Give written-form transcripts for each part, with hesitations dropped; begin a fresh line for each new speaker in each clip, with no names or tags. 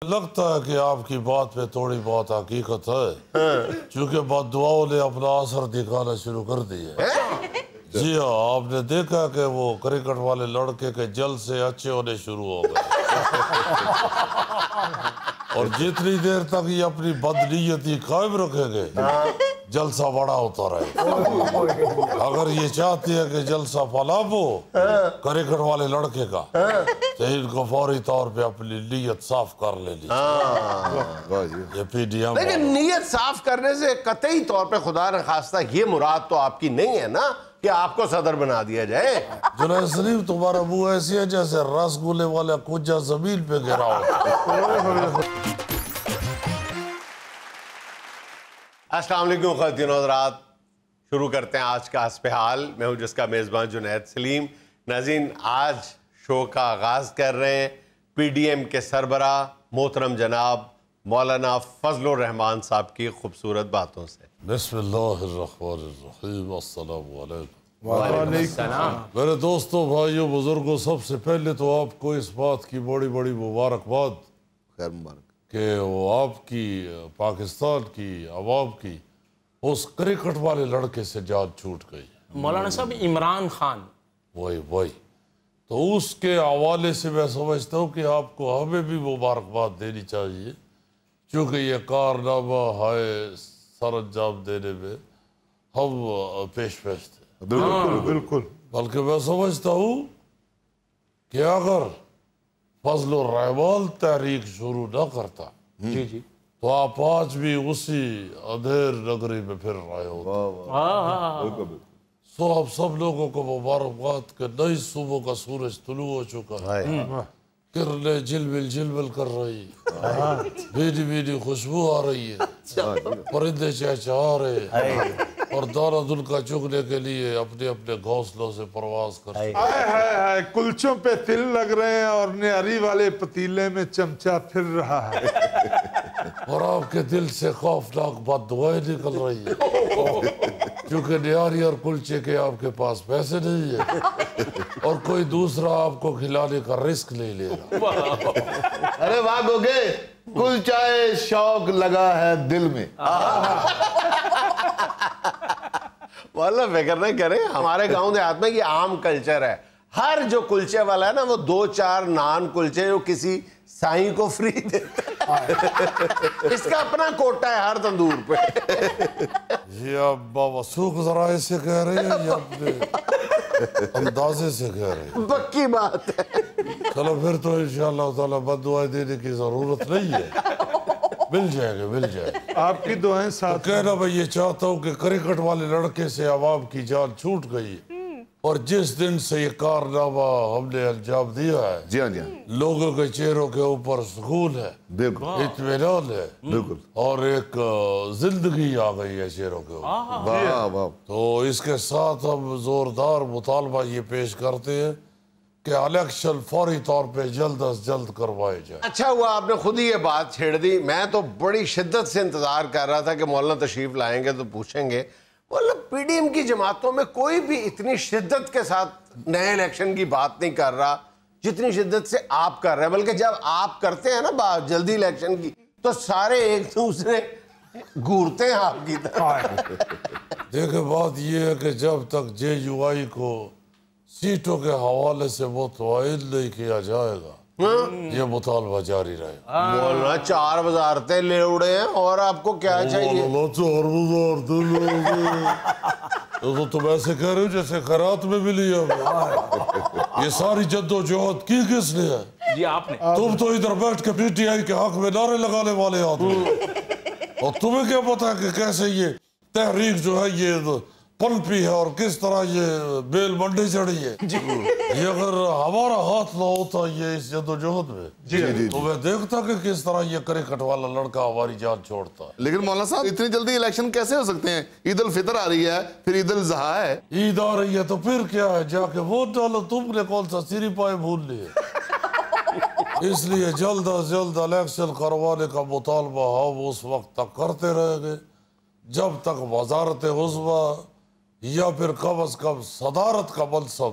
لگتا ہے کہ آپ کی بات پہ تھوڑی بہت حقیقت ہے چونکہ بد دعاؤں نے اپنا اثر دکھانا شروع کر دیا. جی ہاں، آپ نے دیکھا کہ وہ کرکٹ والے لڑکے کے جلد سے اچھے ہونے شروع ہو گئے اور جتنی دیر تک یہ اپنی بدنیتی قائم رکھیں گے جلسہ بڑا ہوتا رہے. اگر یہ چاہتی ہے کہ جلسہ فلاب ہو کرکٹ والے لڑکے کا تو ان کو فوری طور پہ اپنی نیت صاف کر لینی چاہیے. یہ پی ڈی ایم
لیکن نیت صاف کرنے سے قطعی طور پہ خدا نخواستہ یہ مراد تو آپ کی نہیں ہے نا کہ آپ کو صدر بنا دیا جائے.
جنید سلیم تمہارا منہ ایسی ہے جیسے رس گلے والا کجا زمین پہ گرا ہو.
السلام علیکم خواتین و حضرات، شروع کرتے ہیں آج کا حسب حال. میں ہوں جس کا میزبان جنید سلیم. ناظرین، آج شو کا آغاز کر رہے ہیں پی ڈی ایم کے سربراہ محترم جناب مولانا فضل الرحمان صاحب کی خوبصورت باتوں سے.
بسم اللہ الرحمن الرحیم. السلام علیکم.
وعلیکم السلام.
میرے دوستوں، بھائیوں، بزرگوں، سب سے پہلے تو آپ کو اس بات کی بڑی بڑی مبارکباد
خیر مبارک
کہ وہ آپ کی پاکستان کی عوام کی اس کرکٹ والے لڑکے سے جان چھوٹ گئی.
مولانا صاحب، عمران خان.
وہی تو اس کے حوالے سے میں سمجھتا ہوں کہ آپ کو ہمیں بھی مبارکباد دینی چاہیے چونکہ یہ کارنامہ ہے سر انجام دینے میں ہم پیش تھے.
بالکل.
بلکہ میں سمجھتا ہوں کہ اگر فضل الرحمان تحریک شروع نہ کرتا
جی
تو آپ آج بھی اسی اندھیر نگری میں پھر رہے ہوتے. سو آپ سب لوگوں کو مبارکباد کہ نئی صبح کا سورج طلوع ہو چکا ہے. کرنیں جلمل کر رہی، میٹھی میٹھی خوشبو آ رہی ہے، پرندے چہچہا رہے اور دانہ دل کا چگنے کے لیے اپنے اپنے گھونسلوں سے پرواز کر رہے.
ہائے کلچوں پہ تل لگ رہے ہیں اور نیاری والے پتیلے میں چمچہ پھر رہا ہے
اور آپ کے دل سے خوفناک بد دعائیں نکل رہی ہے کیونکہ نیاری اور کلچے کے آپ کے پاس پیسے نہیں ہیں اور کوئی دوسرا آپ کو کھلانے کا رزق نہیں لے رہا.
ارے واہ گوگے، کلچائے شوق لگا ہے دل میں.
واللہ فکر نہیں کریں، ہمارے گاؤں دیہات میں یہ عام کلچر ہے. ہر جو کلچے والا ہے نا وہ 2-4 نان کلچے جو کسی سائیں کو فری دیتا ہے. اس کا اپنا کوٹا ہے ہر تندور پہ.
یہ آپ باوسوق ذرائع سے کہہ رہے ہیں یا اپنے اندازے سے کہہ رہے ہیں؟
پکی بات ہے.
چلو پھر تو انشاءاللہ تعالی بد دعائیں دینے کی ضرورت نہیں ہے، مل جائے گا.
آپ کی دعائیں ساتھ.
کہنا میں یہ چاہتا ہوں کہ کرکٹ والے لڑکے سے عوام کی جان چھوٹ گئی اور جس دن سے یہ کارنامہ ہم نے انجام دیا ہے
جی ہاں
لوگوں کے چہروں کے اوپر سکون ہے،
بالکل
اطمینان ہے
بالکل.
اور ایک زندگی آ گئی ہے چہروں کے اوپر.
واہ واہ.
تو اس کے ساتھ ہم زوردار مطالبہ یہ پیش کرتے ہیں کہ الیکشن فوری طور پہ جلد از جلد کروائے جائے.
اچھا ہوا آپ نے خود ہی یہ بات چھیڑ دی. میں تو بڑی شدت سے انتظار کر رہا تھا کہ مولانا تشریف لائیں گے تو پوچھیں گے مولانا پی ڈی ایم کی جماعتوں میں کوئی بھی اتنی شدت کے ساتھ نئے الیکشن کی بات نہیں کر رہا جتنی شدت سے آپ کر رہے ہیں. بلکہ جب آپ کرتے ہیں نا بات جلدی الیکشن کی تو سارے ایک دوسرے گورتے ہیں آپ کی طرح.
دیکھیں بات یہ ہے کہ جب تک جے یو آئی کو سیٹوں کے حوالے سے متعین نہیں کیا جائے گا یہ مطالبہ جاری رہے گا.
مولانا 4 وزارتیں لے اڑے ہیں اور آپ کو کیا چاہیے؟
تو تم ایسے کہہ رہے ہو جیسے خیرات میں ملی ہے. یہ ساری جد و جہد کی کس نے ہے؟
جی آپ نے.
تم تو ادھر بیٹھ کے پی ٹی آئی کے حق میں نعرے لگانے والے آدمی اور تمہیں کیا پتا کہ کیسے یہ تحریک جو ہے یہ پلپی ہے اور کس طرح یہ بیل منڈی چڑھی ہے. یہ اگر ہمارا ہاتھ نہ ہوتا یہ اس جد و جہد میں تو میں دیکھتا کہ کس طرح یہ کرکٹ والا لڑکا ہماری جان چھوڑتا ہے.
لیکن مولانا صاحب اتنی جلدی الیکشن کیسے ہو سکتے ہیں؟ عید الفطر آ رہی ہے، پھر عید الاضحیٰ ہے.
عید آ رہی ہے تو پھر کیا ہے، جا کے ووٹ ڈالو. تم نے کون سا سری پائے بھول لیے. اس لیے جلد از جلد الیکشن کروانے کا مطالبہ ہم اس وقت تک کرتے رہیں گے جب تک وزارت عظمیٰ یا پھر کم از کم صدارت کا منصب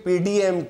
PDM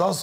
10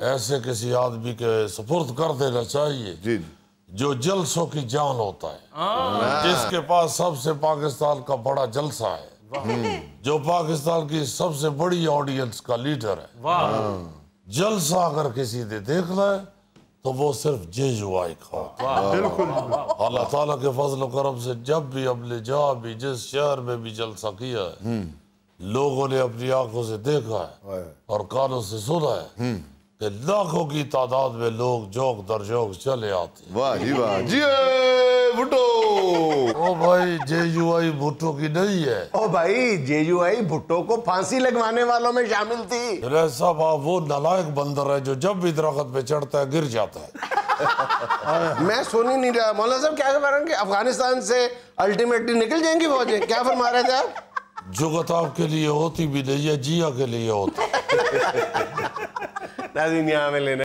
ایسے کسی آدمی کے سپرد کر دینا چاہیے
جی
جو جلسوں کی جان ہوتا ہے، جس کے پاس سب سے پاکستان کا بڑا جلسہ ہے، جو پاکستان کی سب سے بڑی آڈینس کا لیڈر ہے۔ جلسہ اگر کسی نے دیکھنا ہے تو وہ صرف جیجوائی کھاؤ۔
بالکل
اللہ تعالیٰ کے فضل و کرم سے جب بھی ہم نے جہاں بھی جس شہر میں بھی جلسہ کیا ہے، لوگوں نے اپنی آنکھوں سے دیکھا ہے اور کانوں سے سنا ہے کہ لاکھوں کی تعداد میں لوگ جوک در جوک چلے آتے ہیں۔
واہ جی واہ جی بھٹو
او بھائی جیجوائی بھٹو کی نہیں ہے،
او بھائی جیجوائی بھٹو کو پھانسی لگوانے والوں میں شامل تھی۔
میرے صاحب آپ وہ نالائق بندر ہے جو جب بھی درخت پہ چڑھتا ہے گر جاتا ہے۔
میں سن ہی نہیں رہا مولانا صاحب، کیا فرما رہے ہیں کہ افغانستان سے الٹیمیٹلی نکل جائیں گی فوجیں؟ کیا فرما رہے تھے آپ؟
جگت آپ کے لیے ہوتی بھی نہیں ہے، جیا کے لیے ہوتا ہے۔
ناظرین یہاں میں لینا